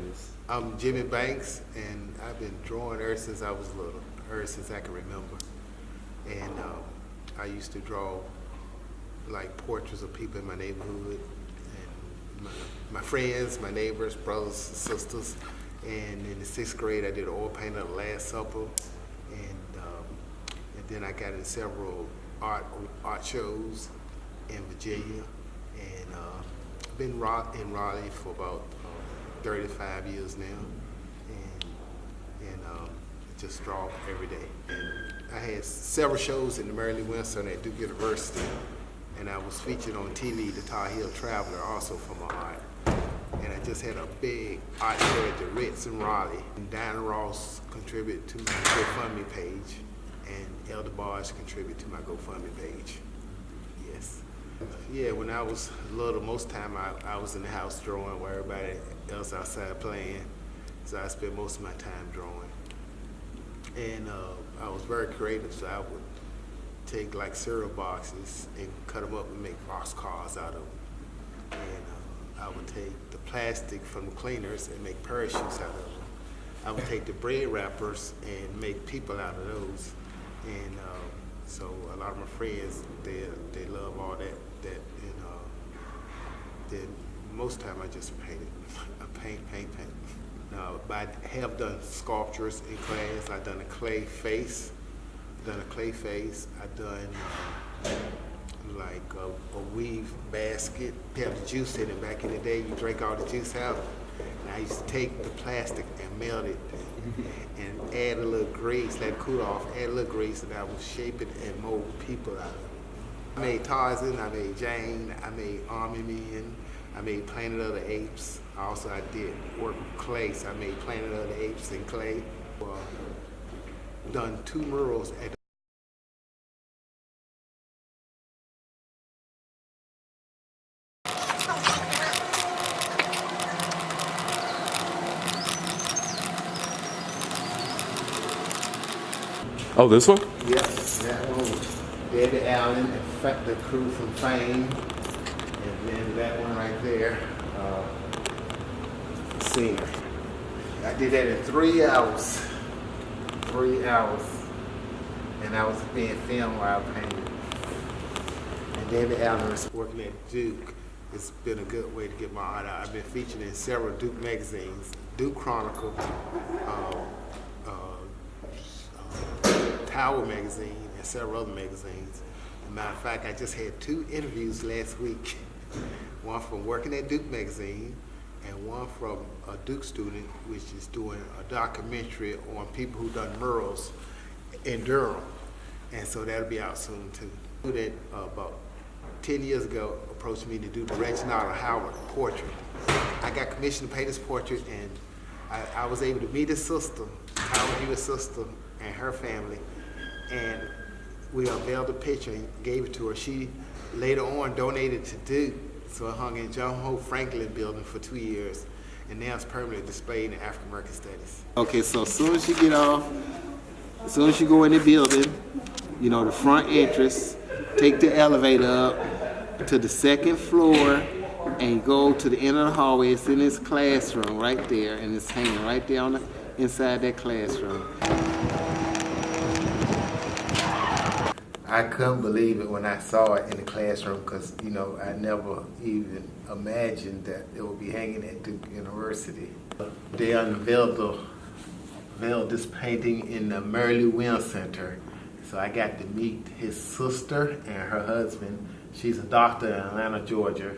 please? I'm Jimmy Banks, and I've been drawing ever since I was little, ever since I can remember. And I used to draw like portraits of people in my neighborhood, and my friends, my neighbors, brothers, sisters. And in the 6th grade, I did an oil painting of the Last Supper, and then I got in several art shows in Virginia, and I've been in Raleigh for about 35 years now, and just draw every day. And I had several shows in the Maryland Windsor at Duke University, and I was featured on TV, the Tar Heel Traveler, also for my art. And I just had a big art show at the Ritz in Raleigh. And Diana Ross contributed to my GoFundMe page, and Elder Barge contributed to my GoFundMe page. Yes. Yeah, when I was little, most time I was in the house drawing while everybody else outside playing. So I spent most of my time drawing. And I was very creative, so I would take like cereal boxes and cut them up and make boxcars out of them. And I would take the plastic from the cleaners and make parachutes out of them. I would take the bread wrappers and make people out of those. And so a lot of my friends, they love all that. And then most time I just painted. I paint. Now, but I have done sculptures in class. I've done a clay face. I've done like a weave basket. Have the juice in it. Back in the day, you drink all the juice out. And I used to take the plastic and melt it and add a little grease, let it cool off, add a little grease, and I would shape it and mold people out of it. I made Tarzan, I made Jane, I made Army Men, I made Planet of the Apes. Also, I did work with clay, so I made Planet of the Apes in clay. Done 2 murals at Oh, this one? Yep, that one was David Allen, the crew from Fame, and then that one right there, Singer. I did that in 3 hours. 3 hours, and I was being filmed while I painted. And David Allen is working at Duke. It's been a good way to get my art out. I've been featured in several Duke magazines, Duke Chronicle, Tower magazine, and several other magazines. As a matter of fact, I just had 2 interviews last week. One from working at Duke magazine, and one from a Duke student, which is doing a documentary on people who done murals in Durham. And so that'll be out soon too. That about 10 years ago approached me to do the Reginald Howard portrait. I got commissioned to paint his portrait, and I was able to meet his sister, Howard Hewitt's sister, and her family. And we unveiled the picture and gave it to her. She later on donated to Duke, so it hung in John Hope Franklin building for 2 years, and now it's permanently displayed in African American Studies. Okay, so as soon as you get off, as soon as you go in the building, you know, the front entrance, take the elevator up to the 2nd floor, and go to the end of the hallway. It's in this classroom right there, and it's hanging right there on the inside that classroom. I couldn't believe it when I saw it in the classroom, because, you know, I never even imagined that it would be hanging at Duke University. They unveiled this painting in the Maryland Windsor Center. So I got to meet his sister and her husband. She's a doctor in Atlanta, Georgia,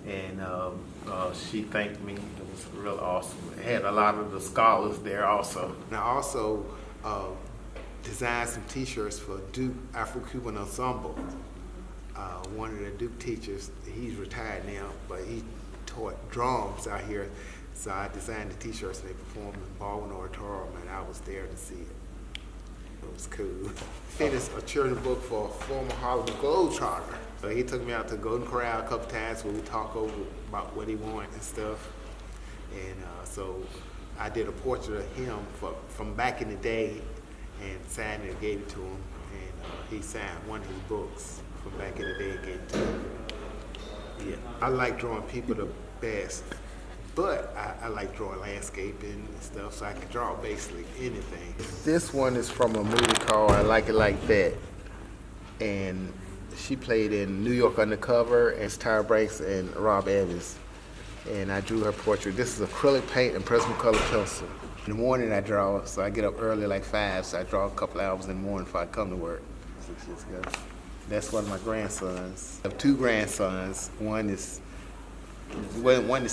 and she thanked me. It was real awesome. It had a lot of the scholars there also. And I also designed some t-shirts for Duke Afro-Cuban Ensemble. One of the Duke teachers, he's retired now, but he taught drums out here. So I designed the t-shirts, and they performed in Baldwin Auditorium, and I was there to see it. It was cool. Finished a children's book for a former Harlem Globetrotter. So he took me out to Golden Corral a couple times where we talk over about what he wanted and stuff. And so I did a portrait of him from back in the day, and signed it and gave it to him. And he signed one of his books from back in the day and gave it to him. Yeah, I like drawing people the best But I like drawing landscaping and stuff, so I can draw basically anything. This one is from a movie called I Like It Like That. And she played in New York Undercover, and it's Tyra Banks and Rob Evans. And I drew her portrait. This is acrylic paint and Prismacolor pencil. In the morning I draw, so I get up early like 5, so I draw a couple hours in the morning before I come to work. That's one of my grandsons. I have 2 grandsons. One is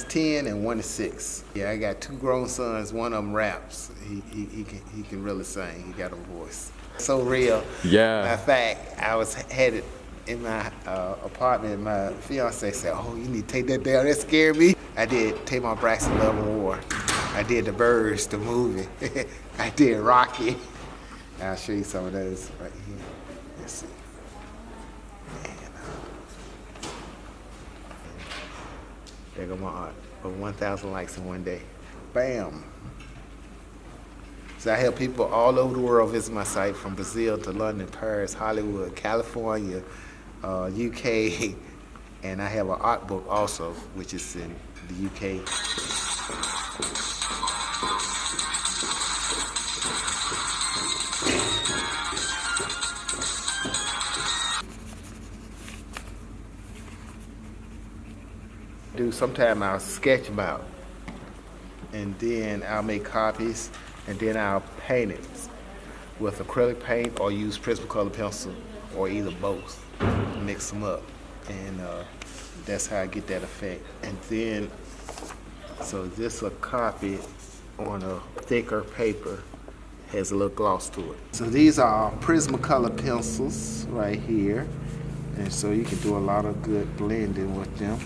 10 and one is 6. Yeah, I got 2 grown sons. One of them raps. He can really sing. He got a voice. So real. Yeah. Matter of fact, had it in my apartment, and my fiance said, "Oh, you need to take that down. That scared me." I did Tamar Braxton Love and War. I did The Birds, the movie. I did Rocky. I'll show you some of those right here. Let's see. And, there go my art. Over 1,000 likes in one day. Bam. So I help people all over the world visit my site, from Brazil to London, Paris, Hollywood, California, UK, and I have an art book also, which is in the UK. Sometime I'll sketch them out, and then I'll make copies, and then I'll paint it with acrylic paint or use Prismacolor pencil, or either both. Mix them up, and that's how I get that effect. And then, so this a copy on a thicker paper, has a little gloss to it. So these are Prismacolor pencils right here, and so you can do a lot of good blending with them.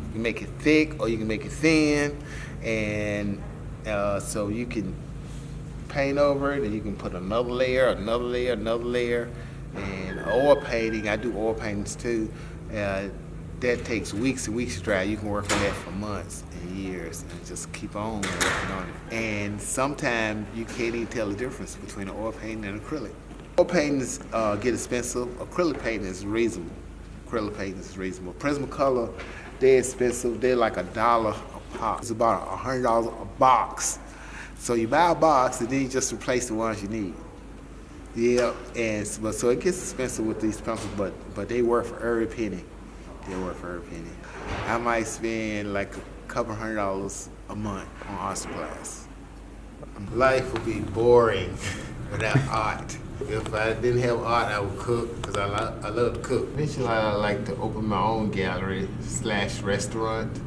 You can make it thick or you can make it thin, and so you can paint over it, and you can put another layer, another layer, another layer. And oil painting, I do oil paintings too. That takes weeks and weeks to dry. You can work on that for months and years, and just keep on working on it. And sometimes you can't even tell the difference between an oil painting and acrylic. Oil paintings get expensive. Acrylic painting is reasonable. Acrylic painting is reasonable. Prismacolor, they're expensive. They're like $1 a pop. It's about $100 a box. So you buy a box, and then you just replace the ones you need. Yeah, and so it gets expensive with these pencils, but they work for every penny. They work for every penny. I might spend like a couple $100 a month on art supplies. Life would be boring without art. If I didn't have art, I would cook, because I love to cook. Eventually, I like to open my own gallery / restaurant.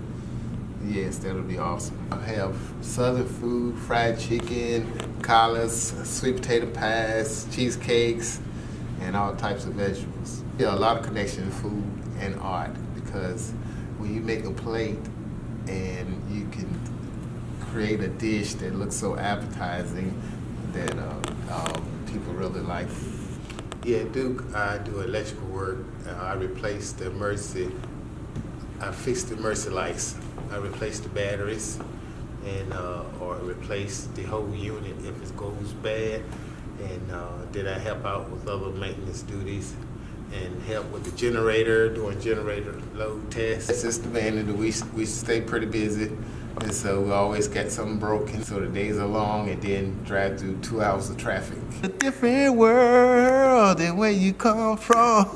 Yes, that would be awesome. I have southern food, fried chicken, collards, sweet potato pies, cheesecakes, and all types of vegetables. Yeah, a lot of connection in food and art, because when you make a plate and you can create a dish that looks so appetizing that people really like. Yeah, I do electrical work. I replaced the Mercy. I fixed the Mercy lights. I replace the batteries, and or replace the whole unit if it goes bad, and then I help out with other maintenance duties, and help with the generator, doing generator load tests. Since the van, we stay pretty busy, and so we always got something broken. So the days are long, and then drive through 2 hours of traffic. A different world than where you come from.